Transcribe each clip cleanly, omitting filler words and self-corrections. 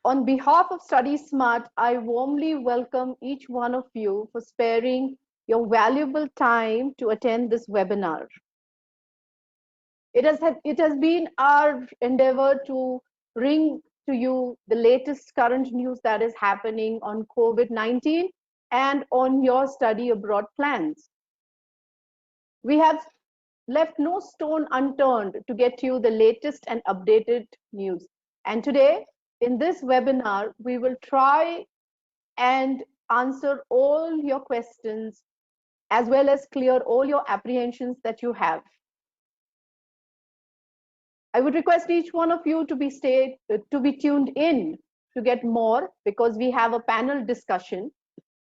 On behalf of Study Smart, I warmly welcome each one of you for sparing your valuable time to attend this webinar. It has been our endeavor to bring to you the latest current news that is happening on COVID-19 and on your study abroad plans. We have left no stone unturned to get you the latest and updated news. And today, in this webinar, we will try and answer all your questions as well as clear all your apprehensions that you have. I would request each one of you to be tuned in to get more, because we have a panel discussion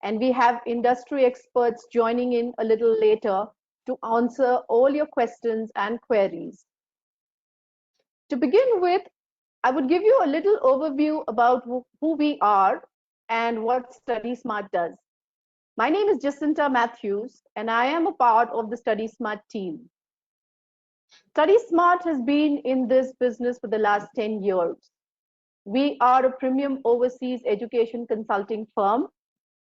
and we have industry experts joining in a little later to answer all your questions and queries. To begin with, I would give you a little overview about who we are and what Study Smart does. My name is Jacinta Matthews, and I am a part of the Study Smart team. Study Smart has been in this business for the last 10 years. We are a premium overseas education consulting firm,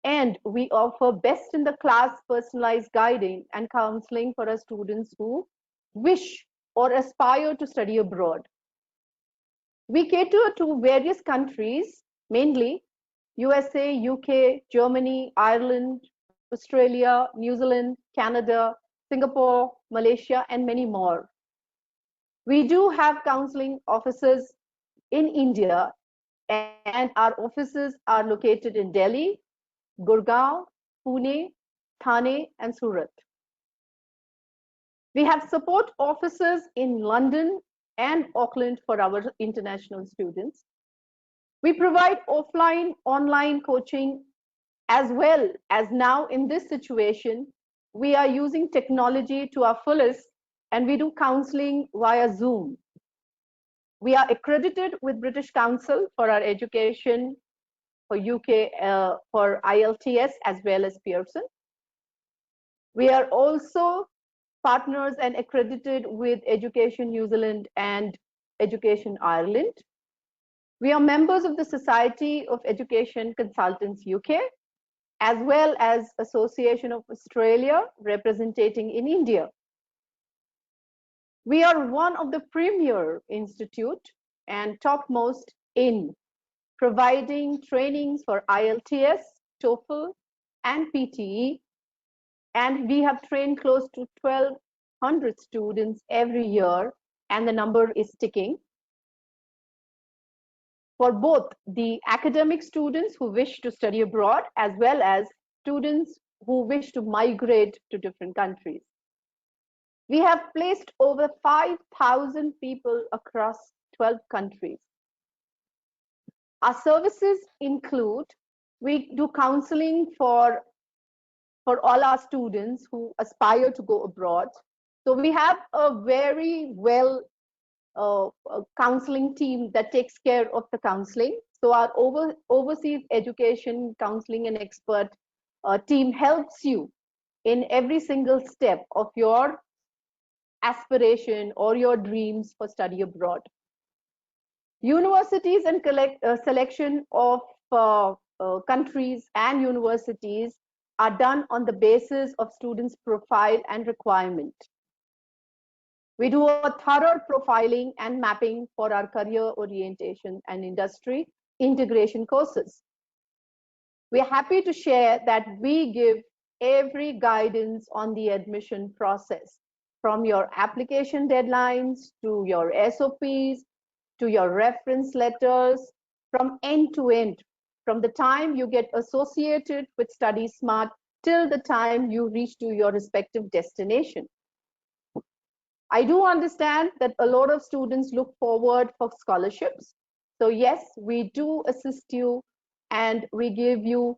and we offer best-in-the-class personalized guiding and counseling for our students who wish or aspire to study abroad. We cater to various countries, mainly USA, UK, Germany, Ireland, Australia, New Zealand, Canada, Singapore, Malaysia, and many more. We do have counseling offices in India, and our offices are located in Delhi, Gurgaon, Pune, Thane, and Surat. We have support offices in London and Auckland for our international students. We provide offline, online coaching, as well as now in this situation, we are using technology to our fullest, and we do counseling via Zoom. We are accredited with British Council for our education for UK, for IELTS as well as Pearson. We are also partners and accredited with Education New Zealand and Education Ireland. We are members of the Society of Education Consultants UK, as well as Association of Australia, representing in India. We are one of the premier institute and topmost in providing trainings for IELTS, TOEFL, and PTE, and we have trained close to 1,200 students every year, and the number is ticking. For both the academic students who wish to study abroad, as well as students who wish to migrate to different countries. We have placed over 5,000 people across 12 countries. Our services include, we do counseling for all our students who aspire to go abroad. So we have a very well counseling team that takes care of the counseling. So our overseas education counseling and expert team helps you in every single step of your aspiration or your dreams for study abroad. Universities and selection of countries and universities are done on the basis of students' profile and requirement. We do a thorough profiling and mapping for our career orientation and industry integration courses. We are happy to share that we give every guidance on the admission process, from your application deadlines to your SOPs, to your reference letters, from end to end, from the time you get associated with Study Smart till the time you reach to your respective destination. I do understand that a lot of students look forward for scholarships. So yes, we do assist you, and we give you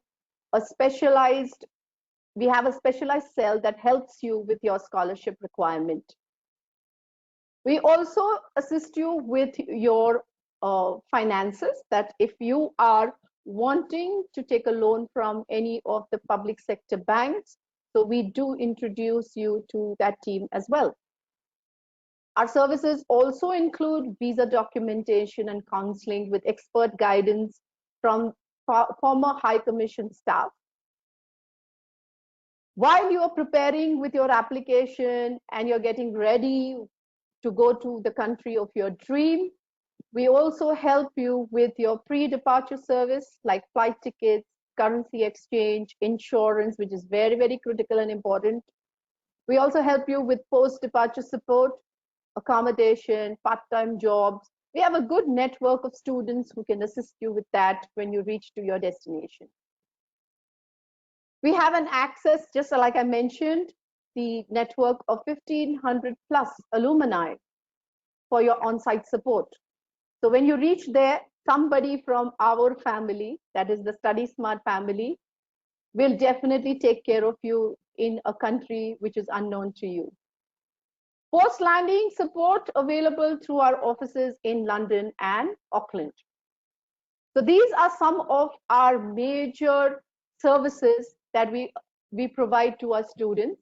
a specialized, we have a specialized cell that helps you with your scholarship requirement. We also assist you with your finances, that if you are wanting to take a loan from any of the public sector banks, so we do introduce you to that team as well. Our services also include visa documentation and counseling with expert guidance from former High Commission staff. While you are preparing with your application and you're getting ready to go to the country of your dream, we also help you with your pre-departure service like flight tickets, currency exchange, insurance, which is very, very critical and important. We also help you with post-departure support, accommodation, part-time jobs. We have a good network of students who can assist you with that when you reach to your destination. We have an access, just like I mentioned, the network of 1,500 plus alumni for your on-site support. So when you reach there, somebody from our family, that is the Study Smart family, will definitely take care of you in a country which is unknown to you. Post-landing support available through our offices in London and Auckland. So these are some of our major services that we provide to our students.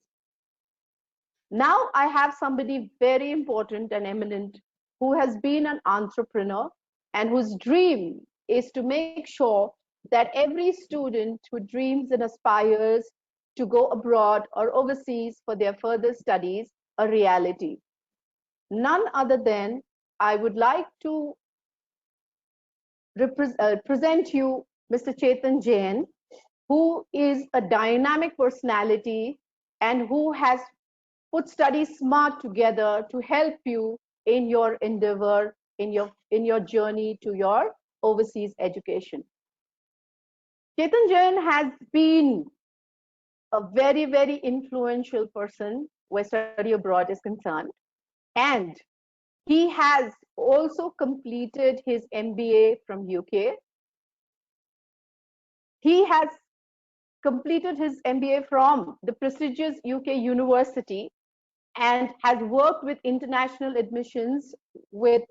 Now I have somebody very important and eminent who has been an entrepreneur and whose dream is to make sure that every student who dreams and aspires to go abroad or overseas for their further studies a reality. None other than I would like to present you Mr. Chetan Jain, who is a dynamic personality and who has put Study Smart together to help you in your endeavor, in your journey to your overseas education. Chetan Jain has been a very, very influential person where study abroad is concerned. And he has also completed his MBA from UK. He has completed his MBA from the prestigious UK university and has worked with international admissions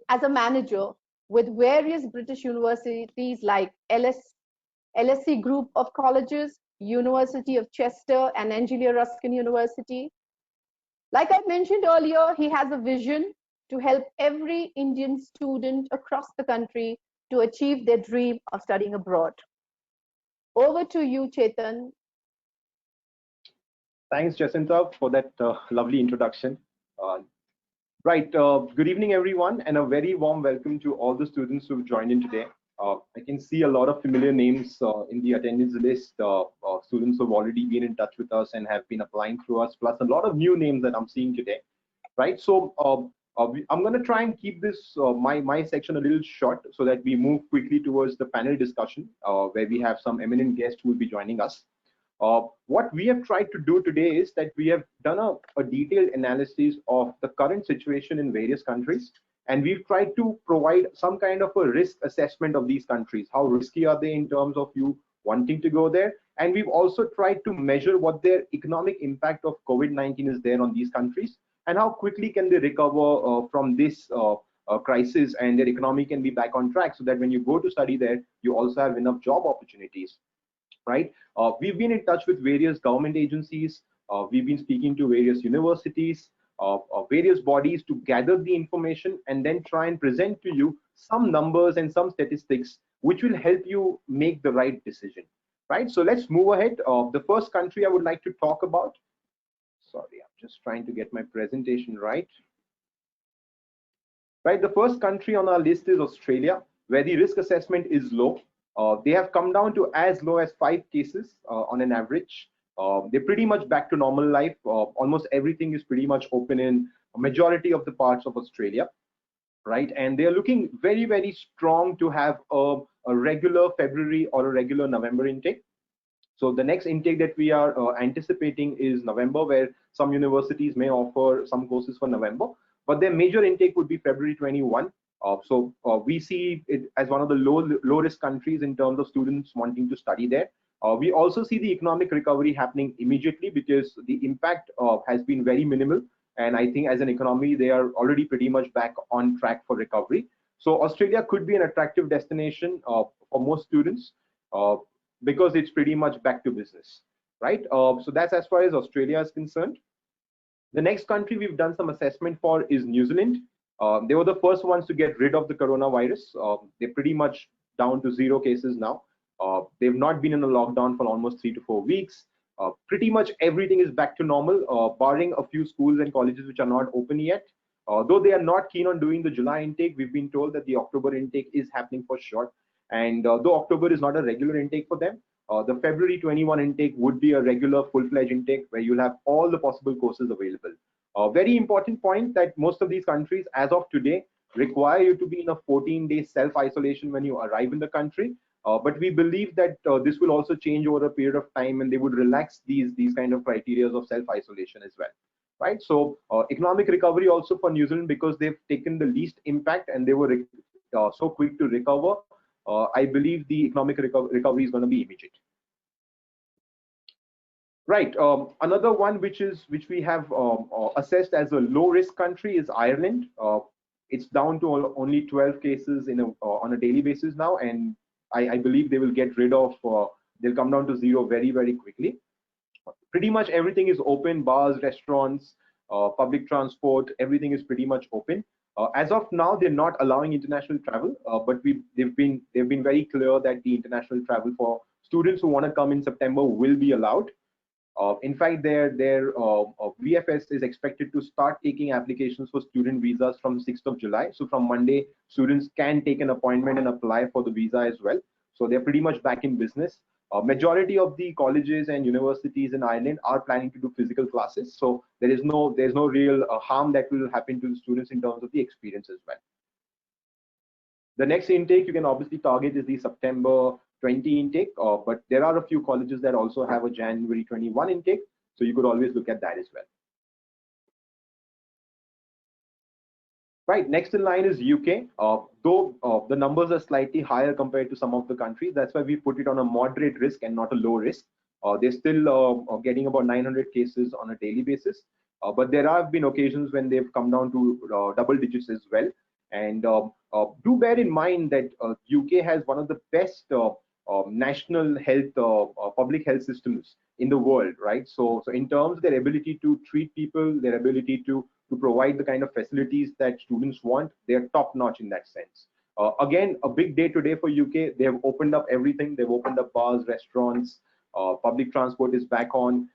as a manager with various British universities like LSE Group of Colleges, University of Chester and Anglia Ruskin University. Like I mentioned earlier, he has a vision to help every Indian student across the country to achieve their dream of studying abroad. Over to you, Chetan. Thanks, Jacinta, for that lovely introduction. Good evening, everyone, and a very warm welcome to all the students who've joined in today. I can see a lot of familiar names in the attendance list, students who have already been in touch with us and have been applying through us, plus a lot of new names that I'm seeing today, right? So I'm going to try and keep this, my section a little short so that we move quickly towards the panel discussion where we have some eminent guests who will be joining us. What we have tried to do today is that we have done a detailed analysis of the current situation in various countries, and we've tried to provide some kind of a risk assessment of these countries. How risky are they in terms of you wanting to go there? And we've also tried to measure what their economic impact of COVID-19 is there on these countries, and how quickly can they recover from this crisis and their economy can be back on track, so that when you go to study there, you also have enough job opportunities. Right? We've been in touch with various government agencies. We've been speaking to various universities, various bodies to gather the information and then try and present to you some numbers and some statistics which will help you make the right decision. Right? So let's move ahead. The first country I would like to talk about. Sorry, I'm just trying to get my presentation right. Right, the first country on our list is Australia, where the risk assessment is low. They have come down to as low as 5 cases on an average. They're pretty much back to normal life. Almost everything is pretty much open in a majority of the parts of Australia, right? And they're looking very, very strong to have a regular February or a regular November intake. So the next intake that we are anticipating is November, where some universities may offer some courses for November, but their major intake would be February 21. So we see it as one of the low risk countries in terms of students wanting to study there. We also see the economic recovery happening immediately because the impact has been very minimal. And I think as an economy, they are already pretty much back on track for recovery. So Australia could be an attractive destination for most students because it's pretty much back to business, right? So that's as far as Australia is concerned. The next country we've done some assessment for is New Zealand. They were the first ones to get rid of the coronavirus. They're pretty much down to 0 cases now. They've not been in a lockdown for almost 3 to 4 weeks. Pretty much everything is back to normal, barring a few schools and colleges which are not open yet. Though they are not keen on doing the July intake, we've been told that the October intake is happening for sure. And though October is not a regular intake for them, the February 21 intake would be a regular full-fledged intake where you'll have all the possible courses available. A very important point that most of these countries, as of today, require you to be in a 14-day self-isolation when you arrive in the country. But we believe that this will also change over a period of time, and they would relax these kind of criteria of self-isolation as well. Right. So economic recovery also for New Zealand, because they've taken the least impact and they were so quick to recover. I believe the economic recovery is going to be immediate. Right. Another one which we have assessed as a low risk country is Ireland. It's down to only 12 cases on a daily basis now, and I believe they will get rid of. They'll come down to 0 very, very quickly. Pretty much everything is open: bars, restaurants, public transport. Everything is pretty much open. As of now, they're not allowing international travel, but they've been very clear that the international travel for students who want to come in September will be allowed. In fact, their VFS is expected to start taking applications for student visas from 6th of July. So from Monday, students can take an appointment and apply for the visa as well. So they're pretty much back in business. Majority of the colleges and universities in Ireland are planning to do physical classes. So there's no real harm that will happen to the students in terms of the experience as well. The next intake you can obviously target is the September 20 intake, but there are a few colleges that also have a January 21 intake, so you could always look at that as well. Right, next in line is UK. Though the numbers are slightly higher compared to some of the countries, that's why we put it on a moderate risk and not a low risk. They're still getting about 900 cases on a daily basis, but there have been occasions when they've come down to double digits as well. And do bear in mind that UK has one of the best national health, public health systems in the world, right? So in terms of their ability to treat people, their ability to provide the kind of facilities that students want, they're top notch in that sense. Again, a big day today for UK. They have opened up everything. They've opened up bars, restaurants, public transport is back on.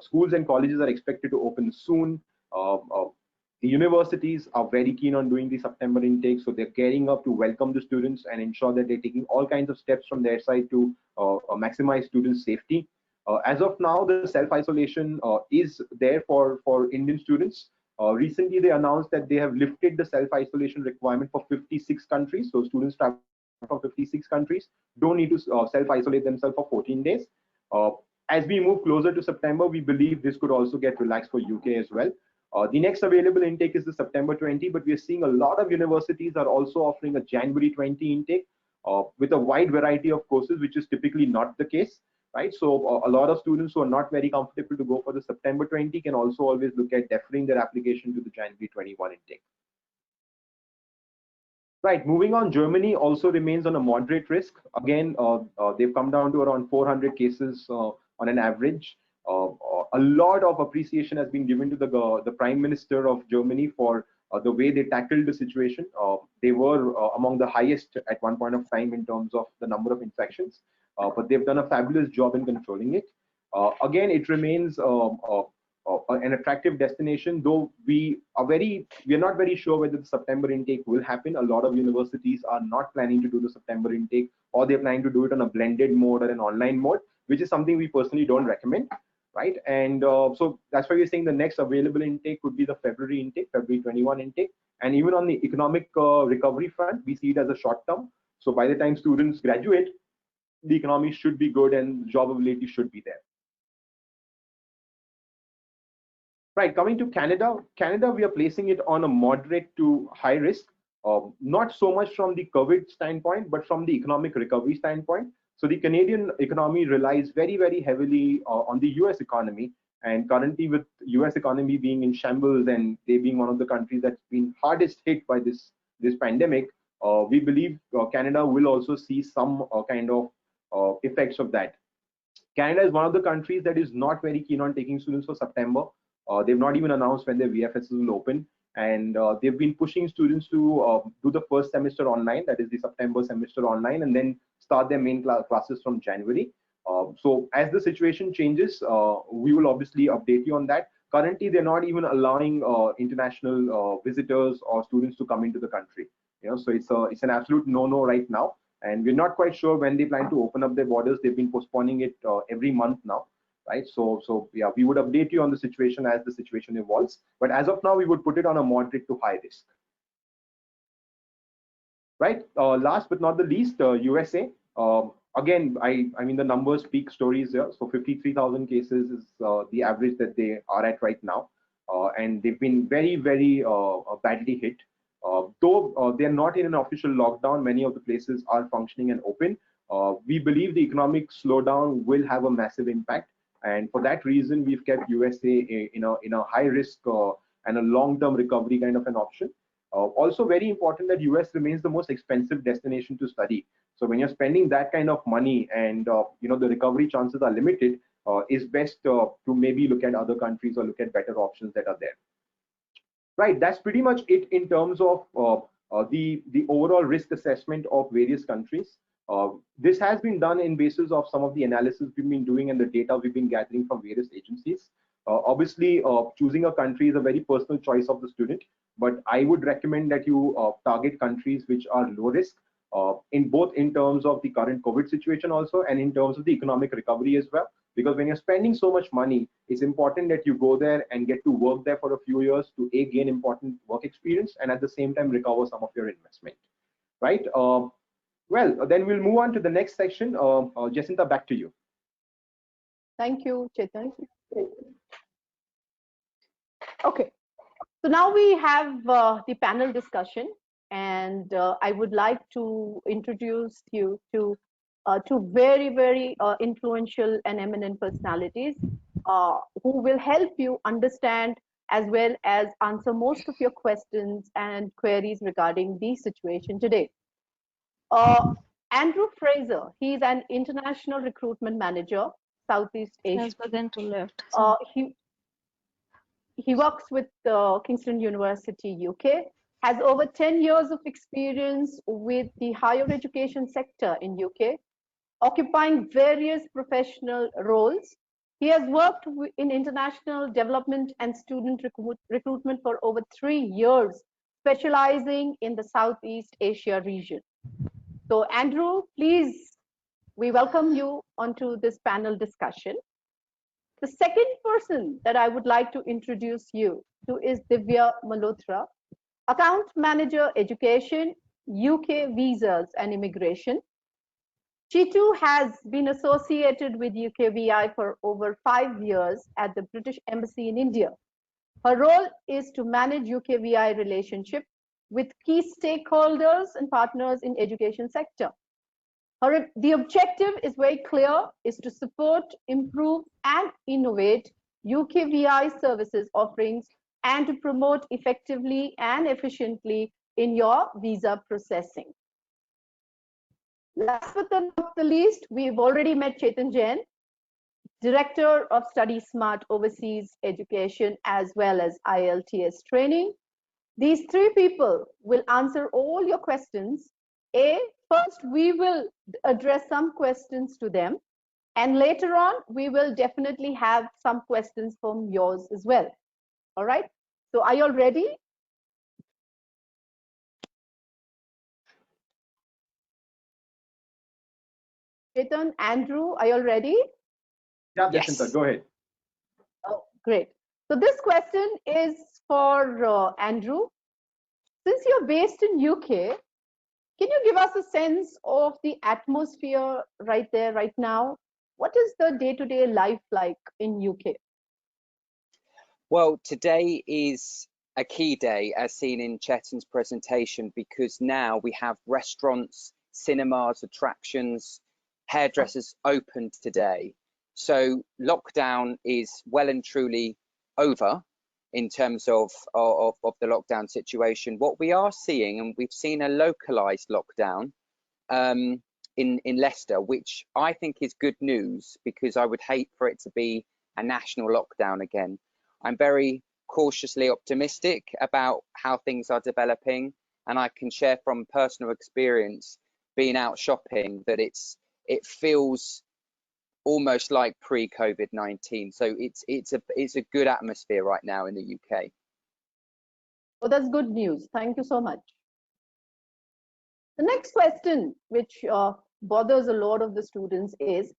Schools and colleges are expected to open soon. The universities are very keen on doing the September intake, so they're gearing up to welcome the students and ensure that they're taking all kinds of steps from their side to maximize students' safety. As of now, the self-isolation is there for Indian students. Recently, they announced that they have lifted the self-isolation requirement for 56 countries. So students traveling from 56 countries don't need to self-isolate themselves for 14 days. As we move closer to September, we believe this could also get relaxed for UK as well. The next available intake is the September 20, but we are seeing a lot of universities are also offering a January 20 intake with a wide variety of courses, which is typically not the case, right? So a lot of students who are not very comfortable to go for the September 20 can also always look at deferring their application to the January 21 intake. Right, moving on, Germany also remains on a moderate risk. Again, they've come down to around 400 cases on an average. A lot of appreciation has been given to the Prime Minister of Germany for the way they tackled the situation. They were among the highest at one point of time in terms of the number of infections, but they've done a fabulous job in controlling it. Again, it remains an attractive destination, though we are not very sure whether the September intake will happen. A lot of universities are not planning to do the September intake, or they're planning to do it on a blended mode or an online mode, which is something we personally don't recommend, right? And so that's why we're saying the next available intake could be the February intake, February 21 intake. And even on the economic recovery front, we see it as a short term. So by the time students graduate, the economy should be good and job ability should be there. Right, coming to Canada, we are placing it on a moderate to high risk, not so much from the COVID standpoint, but from the economic recovery standpoint. So the Canadian economy relies very, very heavily on the US economy. And currently with US economy being in shambles and they being one of the countries that's been hardest hit by this pandemic, we believe Canada will also see some kind of effects of that. Canada is one of the countries that is not very keen on taking students for September. They've not even announced when their VFSs will open. And they've been pushing students to do the first semester online, that is the September semester online, and then start their main classes from January. So as the situation changes, we will obviously update you on that. Currently, they're not even allowing international visitors or students to come into the country. So it's an absolute no-no right now, and we're not quite sure when they plan to open up their borders. They've been postponing it every month now, right? So yeah, we would update you on the situation as the situation evolves. But as of now, we would put it on a moderate to high risk. Right. Last but not the least, USA. Again, I mean the numbers speak stories here. So 53,000 cases is the average that they are at right now, and they've been very badly hit. Though they're not in an official lockdown, many of the places are functioning and open. We believe the economic slowdown will have a massive impact, and for that reason, we've kept USA in a high risk and a long-term recovery kind of an option. Also very important that US remains the most expensive destination to study. So when you're spending that kind of money and the recovery chances are limited, it's best to maybe look at other countries or look at better options that are there. Right, that's pretty much it in terms of the overall risk assessment of various countries. This has been done in basis of some of the analysis we've been doing and the data we've been gathering from various agencies. Obviously, choosing a country is a very personal choice of the student, but I would recommend that you target countries which are low risk, in both in terms of the current COVID situation also and in terms of the economic recovery as well. Because when you're spending so much money, it's important that you go there and get to work there for a few years to gain important work experience and at the same time recover some of your investment, right? Well, then we'll move on to the next section. Jacinta, back to you. Thank you, Chetan. Okay, so now we have the panel discussion, and I would like to introduce you to two very influential and eminent personalities who will help you understand as well as answer most of your questions and queries regarding the situation today. Andrew Fraser, he's an international recruitment manager, Southeast Asia. He works with Kingston University, UK, has over 10 years of experience with the higher education sector in UK, occupying various professional roles. He has worked in international development and student recruitment for over 3 years, specializing in the Southeast Asia region. So Andrew, please, we welcome you onto this panel discussion. The second person that I would like to introduce you to is Divya Malhotra, Account Manager Education, UK Visas and Immigration. She too has been associated with UKVI for over 5 years at the British Embassy in India. Her role is to manage UKVI relationship with key stakeholders and partners in education sector. The objective is very clear, is to support, improve and innovate UKVI services offerings and to promote effectively and efficiently in your visa processing. Last but not the least, we've already met Chetan Jain, Director of Study Smart Overseas Education as well as IELTS training. These three people will answer all your questions. First, we will address some questions to them, and later on, we will definitely have some questions from yours as well. All right. So, are you all ready? Chetan, Andrew, are you all ready? Yeah, Jacinta, yes. Go ahead. Oh, great. So, this question is for Andrew. Since you're based in UK, can you give us a sense of the atmosphere right there, right now? What is the day-to-day life like in UK? Well, today is a key day, as seen in Chetan's presentation, because now we have restaurants, cinemas, attractions, hairdressers opened today. So lockdown is well and truly over in terms of the lockdown situation. What we are seeing, and we've seen a localized lockdown in Leicester, which I think is good news, because I would hate for it to be a national lockdown again. I'm very cautiously optimistic about how things are developing, and I can share from personal experience being out shopping that it feels almost like pre-COVID-19. So it's a good atmosphere right now in the UK. Well, that's good news. Thank you so much. The next question, which bothers a lot of the students, is: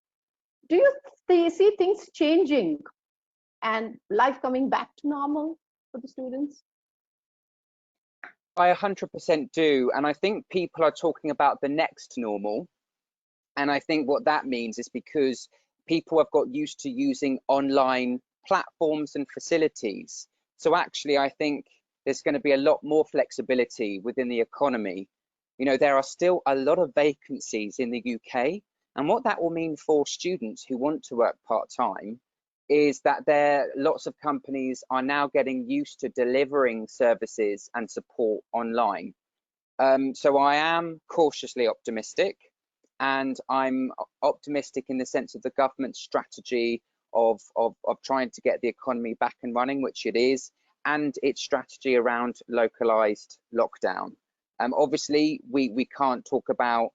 do you see things changing and life coming back to normal for the students? I 100% do, and I think people are talking about the next normal. And I think what that means is because people have got used to using online platforms and facilities. So actually, I think there's going to be a lot more flexibility within the economy. You know, there are still a lot of vacancies in the UK, and what that will mean for students who want to work part-time is that lots of companies are now getting used to delivering services and support online. So I am cautiously optimistic. And I'm optimistic in the sense of the government's strategy of trying to get the economy back and running, which it is, and its strategy around localized lockdown. Obviously, we can't talk about,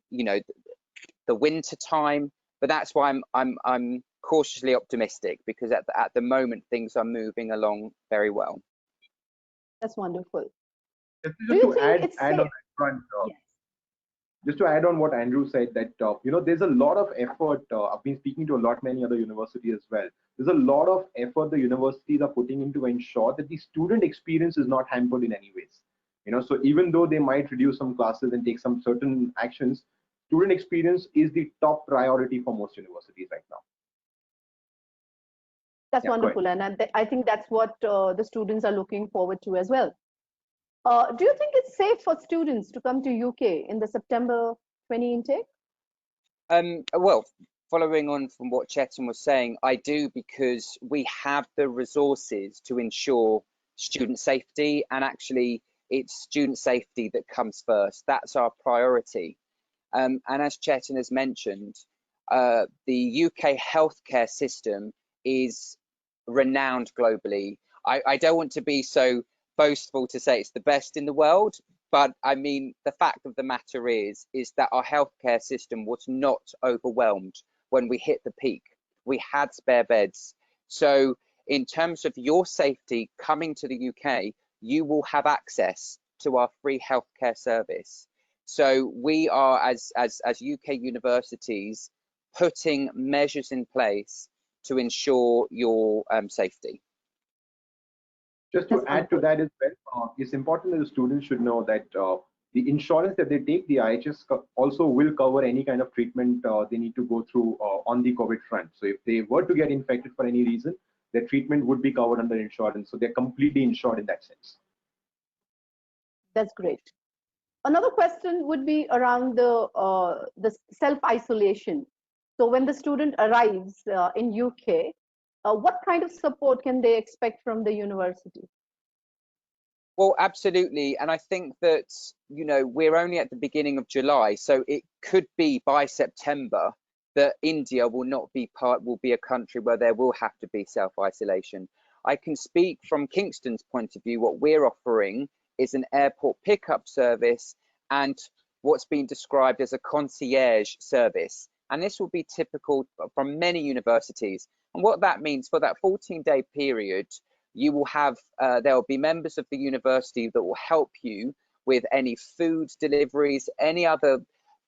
you know, the winter time, but that's why I'm cautiously optimistic, because at the moment things are moving along very well. That's wonderful. Just to add on that front, yes. Just to add on what Andrew said, that you know, there's a lot of effort. I've been speaking to many other universities as well. There's a lot of effort the universities are putting in to ensure that the student experience is not hampered in any ways. You know, so even though they might reduce some classes and take some certain actions, student experience is the top priority for most universities right now. That's wonderful, and I think that's what the students are looking forward to as well. Do you think it's safe for students to come to UK in the September 20 intake? Well, following on from what Chetan was saying, I do, because we have the resources to ensure student safety, and actually it's student safety that comes first. That's our priority. And as Chetan has mentioned, the UK healthcare system is renowned globally. I don't want to be so boastful to say it's the best in the world, but I mean, the fact of the matter is that our healthcare system was not overwhelmed when we hit the peak. We had spare beds. So in terms of your safety coming to the UK, you will have access to our free healthcare service. So we are, as UK universities, putting measures in place to ensure your safety. Just to add to that as well, it's important that the students should know that the insurance that they take, the IHS also will cover any kind of treatment they need to go through on the COVID front. So if they were to get infected for any reason, their treatment would be covered under insurance. So they're completely insured in that sense. That's great. Another question would be around the self-isolation. So when the student arrives in UK, what kind of support can they expect from the university? Well, absolutely. And I think that, you know, we're only at the beginning of July, so it could be by September that India will be a country where there will have to be self-isolation. I can speak from Kingston's point of view. What we're offering is an airport pickup service and what's been described as a concierge service. And this will be typical from many universities. And what that means, for that 14-day period, you will have, there will be members of the university that will help you with any food deliveries, any other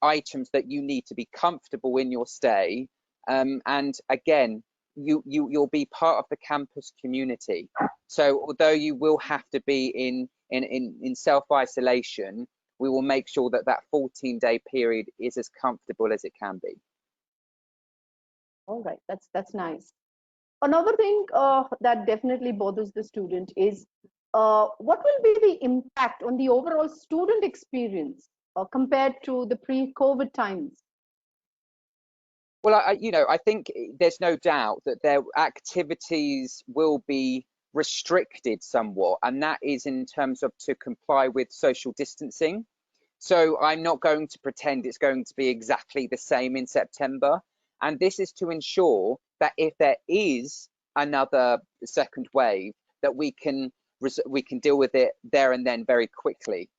items that you need to be comfortable in your stay. And again, you'll be part of the campus community. So although you will have to be in self-isolation, we will make sure that that 14-day period is as comfortable as it can be. All right, that's nice. Another thing that definitely bothers the student is what will be the impact on the overall student experience compared to the pre-COVID times? Well, I think there's no doubt that their activities will be restricted somewhat, and that is in terms of to comply with social distancing. So I'm not going to pretend it's going to be exactly the same in September. And this is to ensure that if there is another second wave, that we can deal with it there and then very quickly.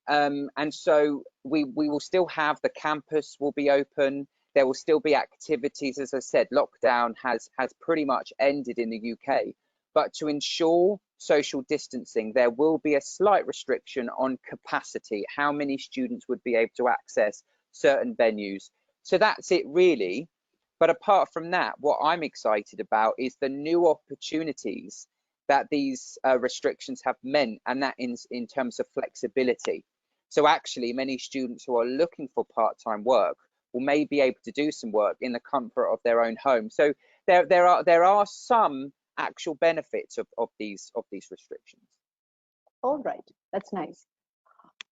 And so we will still have, the campus will be open. There will still be activities. As I said, lockdown has pretty much ended in the UK. But to ensure social distancing, there will be a slight restriction on capacity, how many students would be able to access certain venues. So that's it really. But apart from that, what I'm excited about is the new opportunities that these restrictions have meant, and that in terms of flexibility. So actually, many students who are looking for part-time work will may be able to do some work in the comfort of their own home. So there are some actual benefits of these restrictions. All right, that's nice.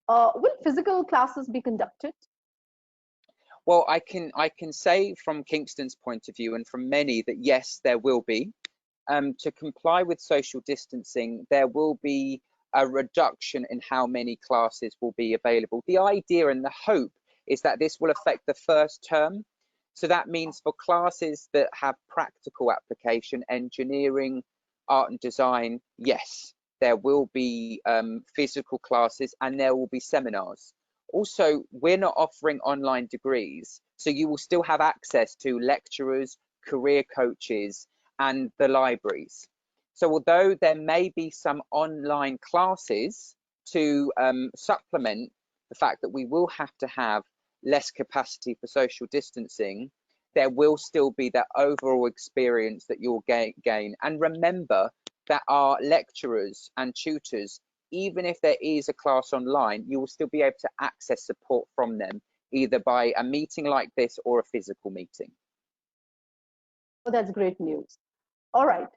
Will physical classes be conducted? Well, I can say from Kingston's point of view, and from many, that yes, there will be. To comply with social distancing, there will be a reduction in how many classes will be available. The idea and the hope is that this will affect the first term. So that means for classes that have practical application, engineering, art and design, yes, there will be physical classes and there will be seminars. Also, we're not offering online degrees, so you will still have access to lecturers, career coaches, and the libraries. So although there may be some online classes to supplement the fact that we will have to have less capacity for social distancing, there will still be that overall experience that you'll gain. And remember that our lecturers and tutors, even if there is a class online, you will still be able to access support from them, either by a meeting like this or a physical meeting. Oh, that's great news. All right.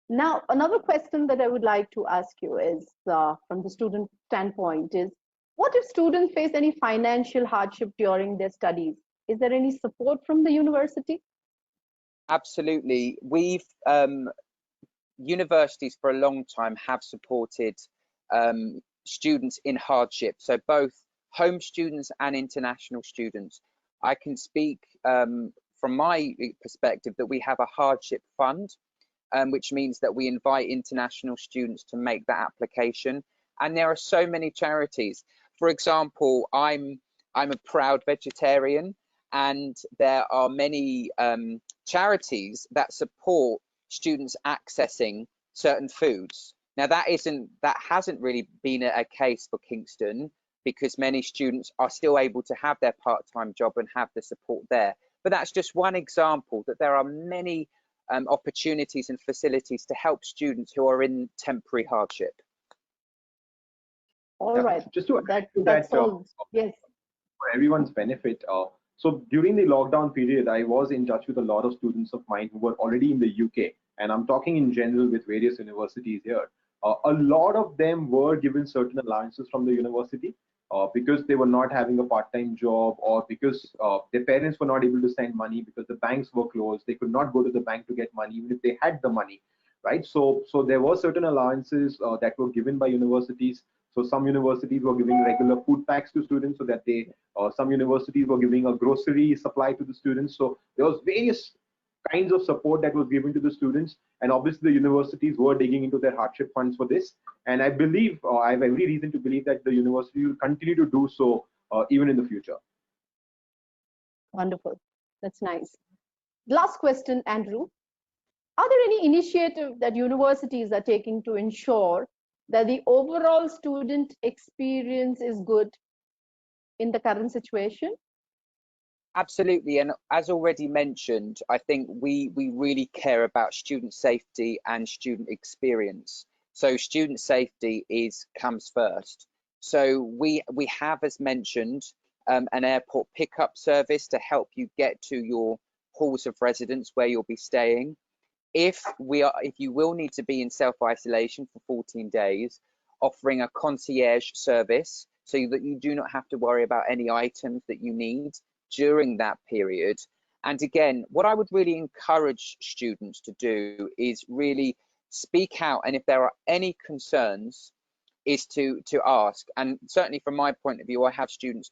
Now, another question that I would like to ask you is, from the student standpoint, is what if students face any financial hardship during their studies? Is there any support from the university? Absolutely. We've universities for a long time have supported students in hardship, so both home students and international students. I can speak from my perspective that we have a hardship fund, which means that we invite international students to make that application. And there are so many charities. For example, I'm a proud vegetarian, and there are many charities that support students accessing certain foods. Now that hasn't really been a case for Kingston, because many students are still able to have their part-time job and have the support there. But that's just one example, that there are many opportunities and facilities to help students who are in temporary hardship. All right. Just to that's all. Yes. For everyone's benefit, so during the lockdown period, I was in touch with a lot of students of mine who were already in the UK, and I'm talking in general with various universities here. A lot of them were given certain allowances from the university because they were not having a part-time job, or because their parents were not able to send money because the banks were closed. They could not go to the bank to get money even if they had the money, right? So there were certain allowances that were given by universities. So some universities were giving regular food packs to students, so that some universities were giving a grocery supply to the students. So there was various kinds of support that was given to the students, and obviously the universities were digging into their hardship funds for this. And I believe, I have every reason to believe that the university will continue to do so even in the future. Wonderful. That's nice. Last question, Andrew. Are there any initiatives that universities are taking to ensure that the overall student experience is good in the current situation? Absolutely, and as already mentioned, I think we really care about student safety and student experience. So student safety comes first. So we have, as mentioned, an airport pickup service to help you get to your halls of residence where you'll be staying. If you will need to be in self-isolation for 14 days, offering a concierge service so that you do not have to worry about any items that you need during that period. And again, what I would really encourage students to do is really speak out, and if there are any concerns, is to ask. And certainly from my point of view, I have students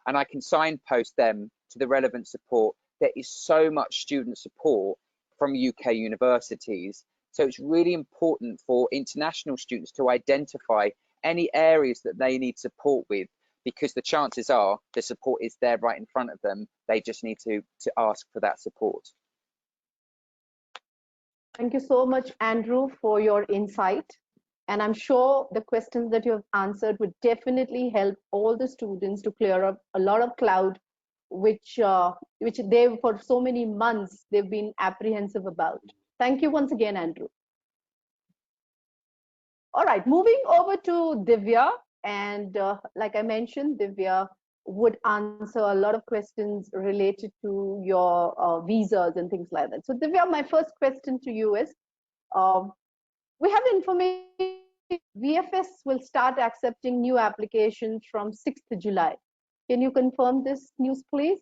and I can signpost them to the relevant support. There is so much student support from UK universities. So it's really important for international students to identify any areas that they need support with, because the chances are the support is there right in front of them. They just need to ask for that support. Thank you so much, Andrew, for your insight. And I'm sure the questions that you have answered would definitely help all the students to clear up a lot of cloud, which they, for so many months, they've been apprehensive about. Thank you once again, Andrew. All right, moving over to Divya. And like I mentioned, Divya would answer a lot of questions related to your visas and things like that. So Divya, my first question to you is, we have information VFS will start accepting new applications from 6th July. Can you confirm this news, please?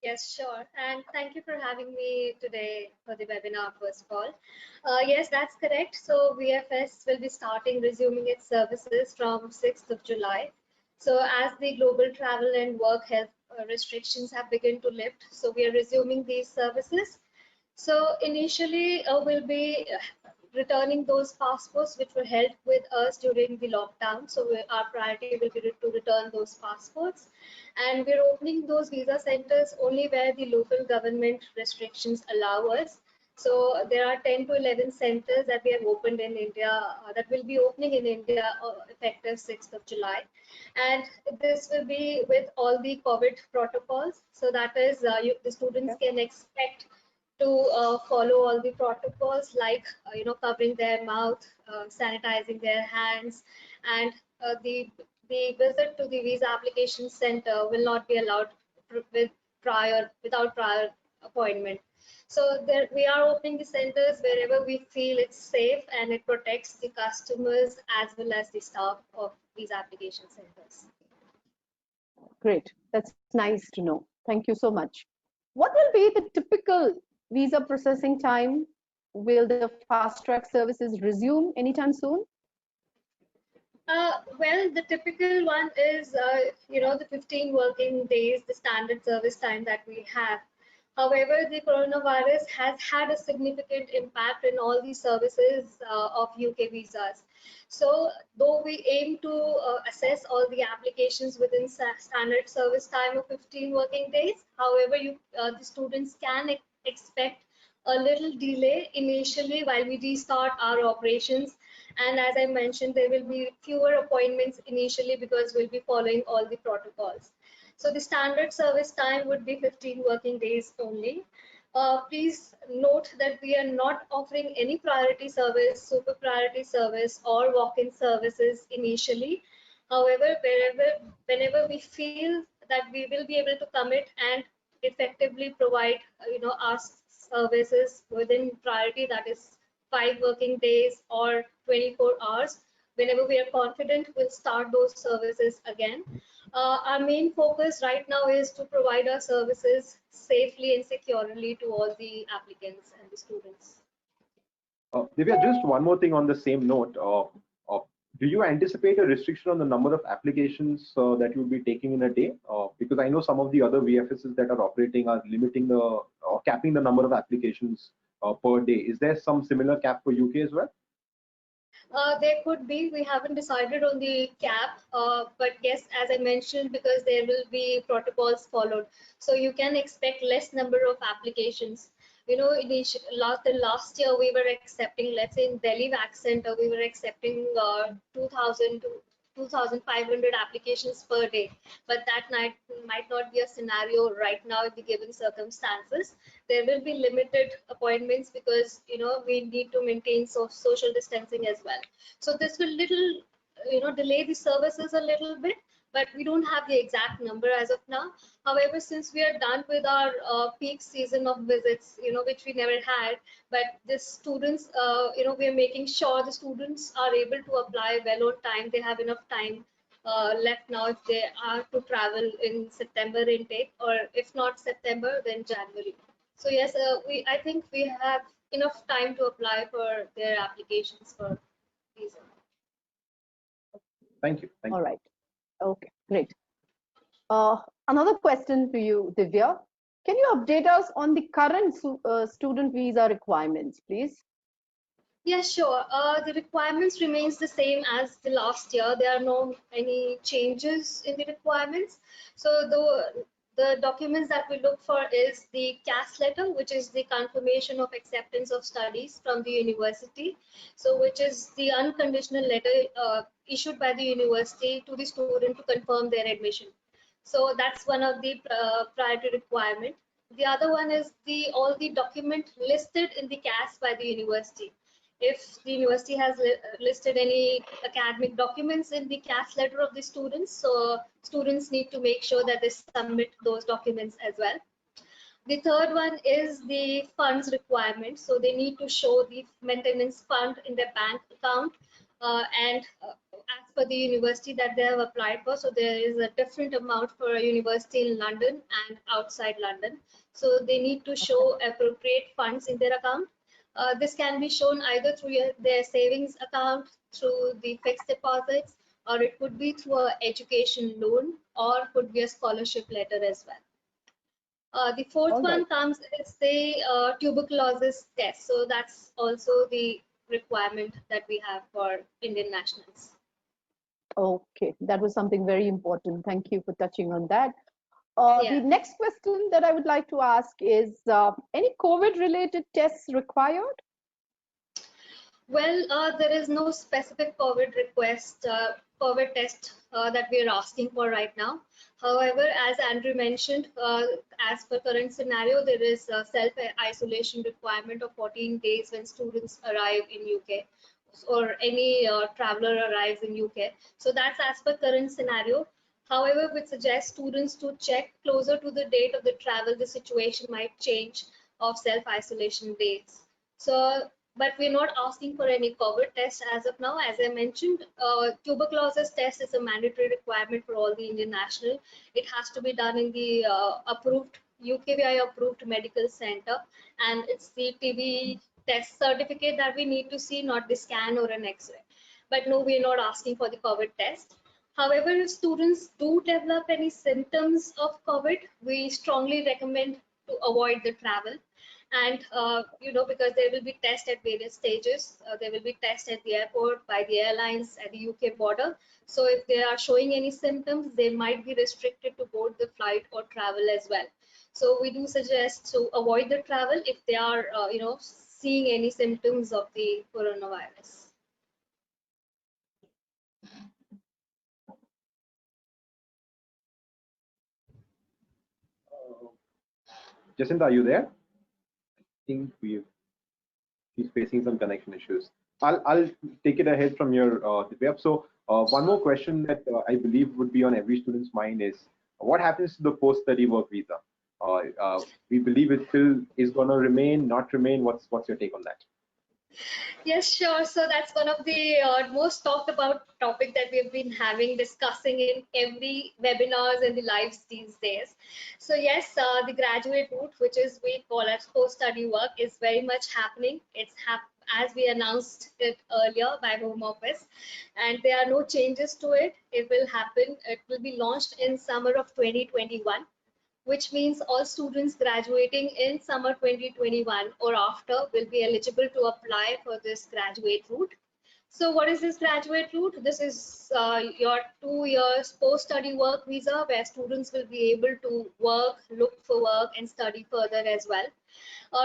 Yes, sure. And thank you for having me today for the webinar, first of all. Yes, that's correct. So VFS will be resuming its services from 6th of July. So as the global travel and work health restrictions have begun to lift, so we are resuming these services. So initially, we'll be returning those passports which were held with us during the lockdown. So our priority will be to return those passports. And we're opening those visa centers only where the local government restrictions allow us. So there are 10 to 11 centers that we have opened in India, that will be opening in India effective 6th of July. And this will be with all the COVID protocols. So that is, the students can expect to follow all the protocols, like covering their mouth, sanitizing their hands, and the visit to the visa application center will not be allowed without prior appointment. So there, we are opening the centers wherever we feel it's safe and it protects the customers as well as the staff of these application centers. Great, that's nice to know. Thank you so much. What will be the typical visa processing time? Will the fast track services resume anytime soon? Well, the typical one is, the 15 working days, the standard service time that we have. However, the coronavirus has had a significant impact in all the services of UK visas. So, though we aim to assess all the applications within standard service time of 15 working days, however, the students can expect a little delay initially while we restart our operations. And as I mentioned, there will be fewer appointments initially because we'll be following all the protocols. So the standard service time would be 15 working days only. Please note that we are not offering any priority service, super priority service, or walk-in services initially. However, whenever we feel that we will be able to commit and effectively provide, our services within priority, that is 5 working days or 24 hours, whenever we are confident, we'll start those services again. Our main focus right now is to provide our services safely and securely to all the applicants and the students. Divya, just one more thing on the same note. Do you anticipate a restriction on the number of applications that you'll be taking in a day? Because I know some of the other VFSs that are operating are limiting or capping the number of applications per day. Is there some similar cap for UK as well? There could be. We haven't decided on the cap, but yes, as I mentioned, because there will be protocols followed, so you can expect less number of applications. Last year we were accepting, let's say in Delhi Vac Center, we were accepting 2,000 to 2,500 applications per day, but that might not be a scenario right now in the given circumstances. There will be limited appointments because we need to maintain social distancing as well. So this will delay the services a little bit, but we don't have the exact number as of now. However, since we are done with our peak season of visits, which we never had, but the students, we are making sure the students are able to apply well on time. They have enough time left now if they are to travel in September intake, or if not September, then January. So yes, I think we have enough time to apply for their applications for visa. Thank you. All right. Okay, great. Another question to you, Divya. Can you update us on the current student visa requirements, please? Yes, sure. The requirements remains the same as the last year. There are no any changes in the requirements. So the documents that we look for is the CAS letter, which is the confirmation of acceptance of studies from the university. So which is the unconditional letter issued by the university to the student to confirm their admission. So that's one of the priority requirement. The other one is the all the document listed in the CAS by the university. If the university has listed any academic documents in the CAS letter of the students, so students need to make sure that they submit those documents as well. The third one is the funds requirement. So they need to show the maintenance fund in their bank account and as per the university that they have applied for. So there is a different amount for a university in London and outside London. So they need to show appropriate funds in their account. This can be shown either through their savings account, through the fixed deposits, or it could be through an education loan, or could be a scholarship letter as well. The fourth one comes is the tuberculosis test. So that's also the requirement that we have for Indian nationals. Okay, that was something very important. Thank you for touching on that. Yeah. The next question that I would like to ask is, any COVID-related tests required? Well, there is no specific COVID request, COVID test that we are asking for right now. However, as Andrew mentioned, as per current scenario, there is a self-isolation requirement of 14 days when students arrive in UK or any traveler arrives in UK. So that's as per current scenario. However, we suggest students to check closer to the date of the travel. The situation might change of self-isolation days. So but we're not asking for any COVID test as of now. As I mentioned, tuberculosis test is a mandatory requirement for all the Indian national. It has to be done in the approved UKVI approved medical center, and it's the TB test certificate that we need to see, not the scan or an X-ray. But no, we're not asking for the COVID test. However, if students do develop any symptoms of COVID, we strongly recommend to avoid the travel. And because there will be tests at various stages. There will be tests at the airport, by the airlines, at the UK border. So if they are showing any symptoms, they might be restricted to board the flight or travel as well. So we do suggest to avoid the travel if they are seeing any symptoms of the coronavirus. Jacinta, are you there? I think he's facing some connection issues. I'll take it ahead from your Divyap. So one more question that I believe would be on every student's mind is, what happens to the post-study work visa? We believe it still is going to remain, not remain. What's your take on that? Yes, sure. So that's one of the most talked about topic that we've been discussing in every webinars and the lives these days. So yes, the graduate route, which is we call as post-study work, is very much happening. It's as we announced it earlier by Home Office, and there are no changes to it. It will happen. It will be launched in summer of 2021. Which means all students graduating in summer 2021 or after will be eligible to apply for this graduate route. So what is this graduate route? This is your 2 years post-study work visa, where students will be able to work, look for work, and study further as well.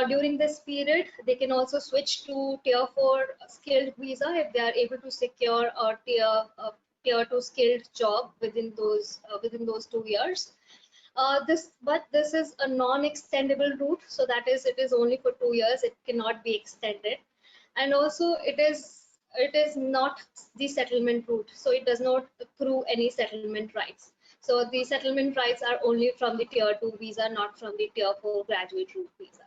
During this period, they can also switch to Tier 4 skilled visa if they are able to secure a Tier 2 skilled job within those 2 years. This is a non-extendable route, so that is, it is only for 2 years. It cannot be extended, and also it is not the settlement route, so it does not accrue any settlement rights. So the settlement rights are only from the Tier 2 visa, not from the Tier 4 graduate route visa.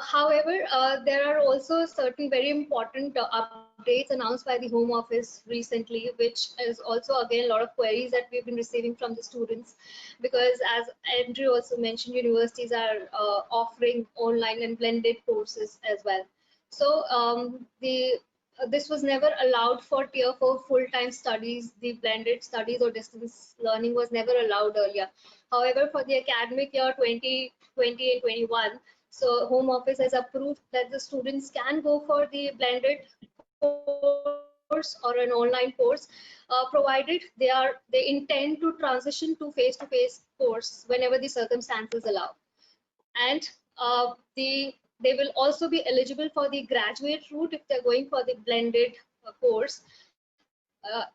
However, there are also certain very important updates announced by the Home Office recently, which is also again a lot of queries that we've been receiving from the students, because as Andrew also mentioned, universities are offering online and blended courses as well. So this was never allowed for tier 4 full-time studies. The blended studies or distance learning was never allowed earlier. However, for the academic year 2020 and 21, so Home Office has approved that the students can go for the blended course or an online course, provided they intend to transition to face-to-face course whenever the circumstances allow. And they will also be eligible for the graduate route if they're going for the blended course,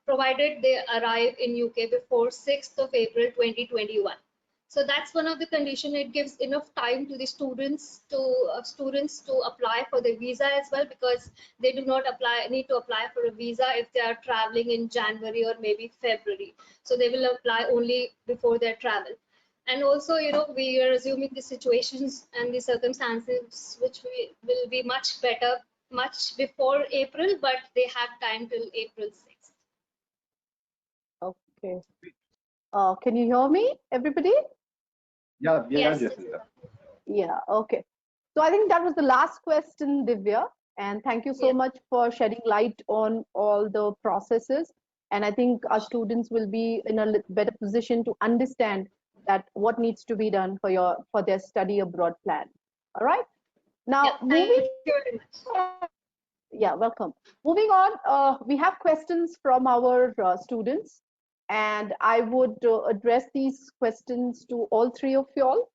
provided they arrive in UK before 6th of April 2021. So that's one of the conditions. It gives enough time to the students to apply for the visa as well, because they do not need to apply for a visa if they are traveling in January or maybe February. So they will apply only before their travel. And also, we are assuming the situations and the circumstances which will be much better much before April, but they have time till April 6th. Okay. Can you hear me, everybody? Yeah, Yes. Jacinta. Yeah, okay. So I think that was the last question, Divya. And thank you so much for shedding light on all the processes. And I think our students will be in a better position to understand that what needs to be done for their study abroad plan. All right. Now, Thank you very much. Yeah, welcome. Moving on, we have questions from our students, and I would address these questions to all three of y'all.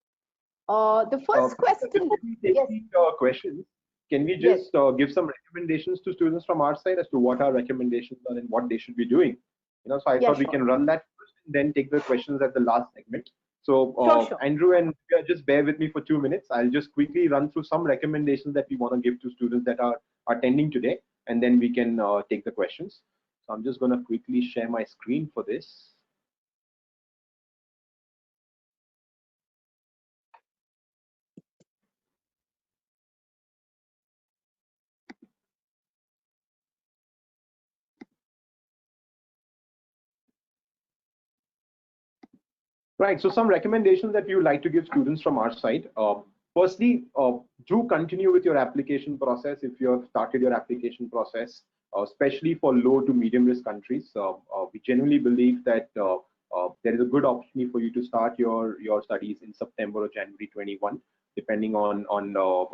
The first question. Before we take Yes. the questions, can we just give some recommendations to students from our side as to what our recommendations are and what they should be doing? So I thought we can run that first and then take the questions at the last segment. So Sure. Andrew and Divya, just bear with me for 2 minutes. I'll just quickly run through some recommendations that we want to give to students that are attending today, and then we can take the questions. So I'm just going to quickly share my screen for this. Right, so some recommendations that we would like to give students from our side. Firstly, do continue with your application process if you have started your application process, especially for low to medium risk countries. We genuinely believe that there is a good opportunity for you to start your studies in September or January 21, depending on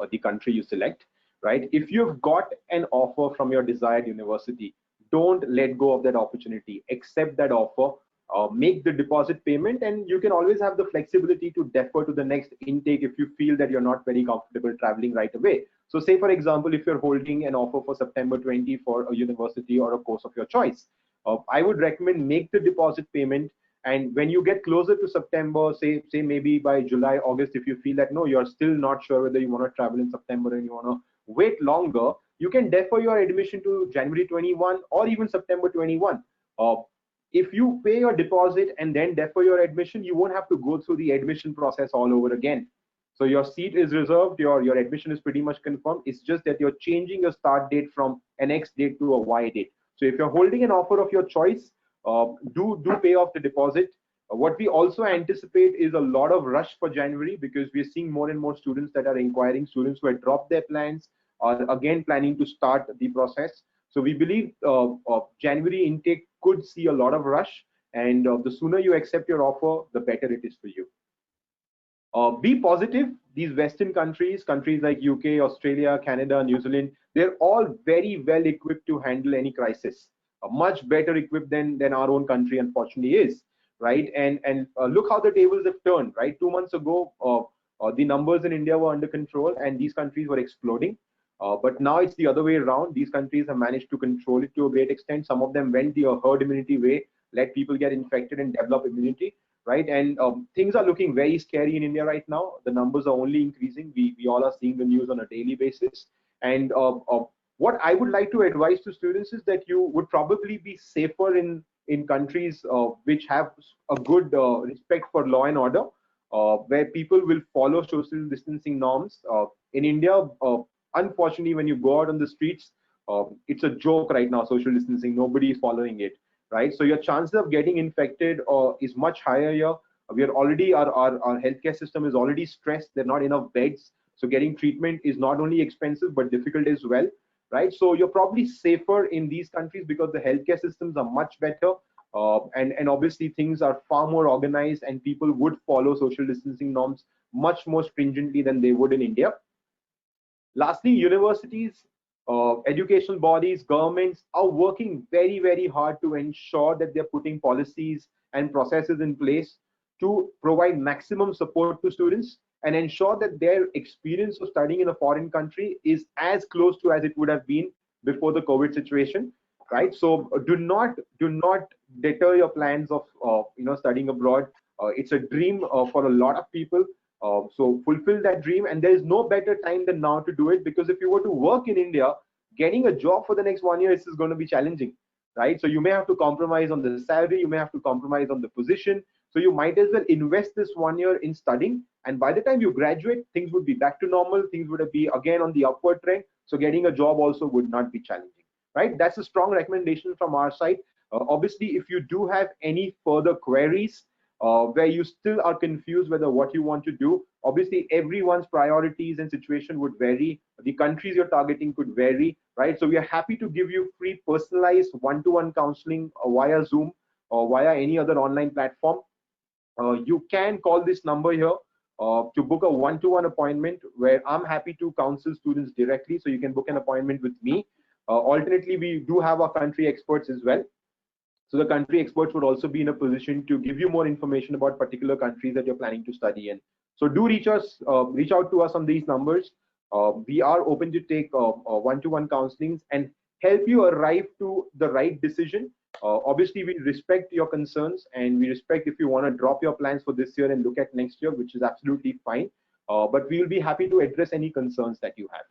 the country you select. Right, if you've got an offer from your desired university, don't let go of that opportunity. Accept that offer. Make the deposit payment, and you can always have the flexibility to defer to the next intake if you feel that you're not very comfortable traveling right away. So say, for example, if you're holding an offer for September 20 for a university or a course of your choice, I would recommend make the deposit payment. And when you get closer to September, say maybe by July, August, if you feel that no, you're still not sure whether you want to travel in September and you want to wait longer, you can defer your admission to January 21 or even September 21. If you pay your deposit and then defer your admission, you won't have to go through the admission process all over again. So your seat is reserved, your admission is pretty much confirmed. It's just that you're changing your start date from an X date to a Y date. So if you're holding an offer of your choice, do pay off the deposit. What we also anticipate is a lot of rush for January, because we're seeing more and more students that are inquiring, students who have dropped their plans are again planning to start the process. So we believe January intake could see a lot of rush, and the sooner you accept your offer, the better it is for you. Be positive. These Western countries like UK, Australia, Canada, New Zealand, they're all very well equipped to handle any crisis. Much better equipped than our own country, unfortunately, is. Right? And look how the tables have turned. Right? 2 months ago, the numbers in India were under control, and these countries were exploding. But now it's the other way around. These countries have managed to control it to a great extent. Some of them went the herd immunity way, let people get infected and develop immunity, right? And things are looking very scary in India right now. The numbers are only increasing. We all are seeing the news on a daily basis. And what I would like to advise to students is that you would probably be safer in countries which have a good respect for law and order, where people will follow social distancing norms. In India, unfortunately, when you go out on the streets, it's a joke right now, social distancing. Nobody is following it, right? So your chances of getting infected is much higher here. We are already, our healthcare system is already stressed. There are not enough beds. So getting treatment is not only expensive, but difficult as well. right? So you're probably safer in these countries because the healthcare systems are much better, and obviously things are far more organized, and people would follow social distancing norms much more stringently than they would in India. Lastly, universities, educational bodies, governments are working very, very hard to ensure that they're putting policies and processes in place to provide maximum support to students and ensure that their experience of studying in a foreign country is as close to as it would have been before the COVID situation, right? So do not deter your plans of studying abroad. It's a dream for a lot of people. So fulfill that dream, and there is no better time than now to do it, because if you were to work in India, getting a job for the next 1 year is going to be challenging, right? So you may have to compromise on the salary, you may have to compromise on the position. So you might as well invest this 1 year in studying, and by the time you graduate, things would be back to normal. Things would be again on the upward trend. So getting a job also would not be challenging, right? That's a strong recommendation from our side. Obviously, if you do have any further queries, where you still are confused whether what you want to do, obviously everyone's priorities and situation would vary. The countries you're targeting could vary, right? So we are happy to give you free personalized one-to-one counseling via Zoom or via any other online platform. You can call this number here to book a one-to-one appointment, where I'm happy to counsel students directly. So you can book an appointment with me. Alternately, we do have our country experts as well. So the country experts would also be in a position to give you more information about particular countries that you're planning to study in. So do reach out to us on these numbers. We are open to take one-to-one counselings and help you arrive to the right decision. Obviously, we respect your concerns, and we respect if you want to drop your plans for this year and look at next year, which is absolutely fine. But we will be happy to address any concerns that you have.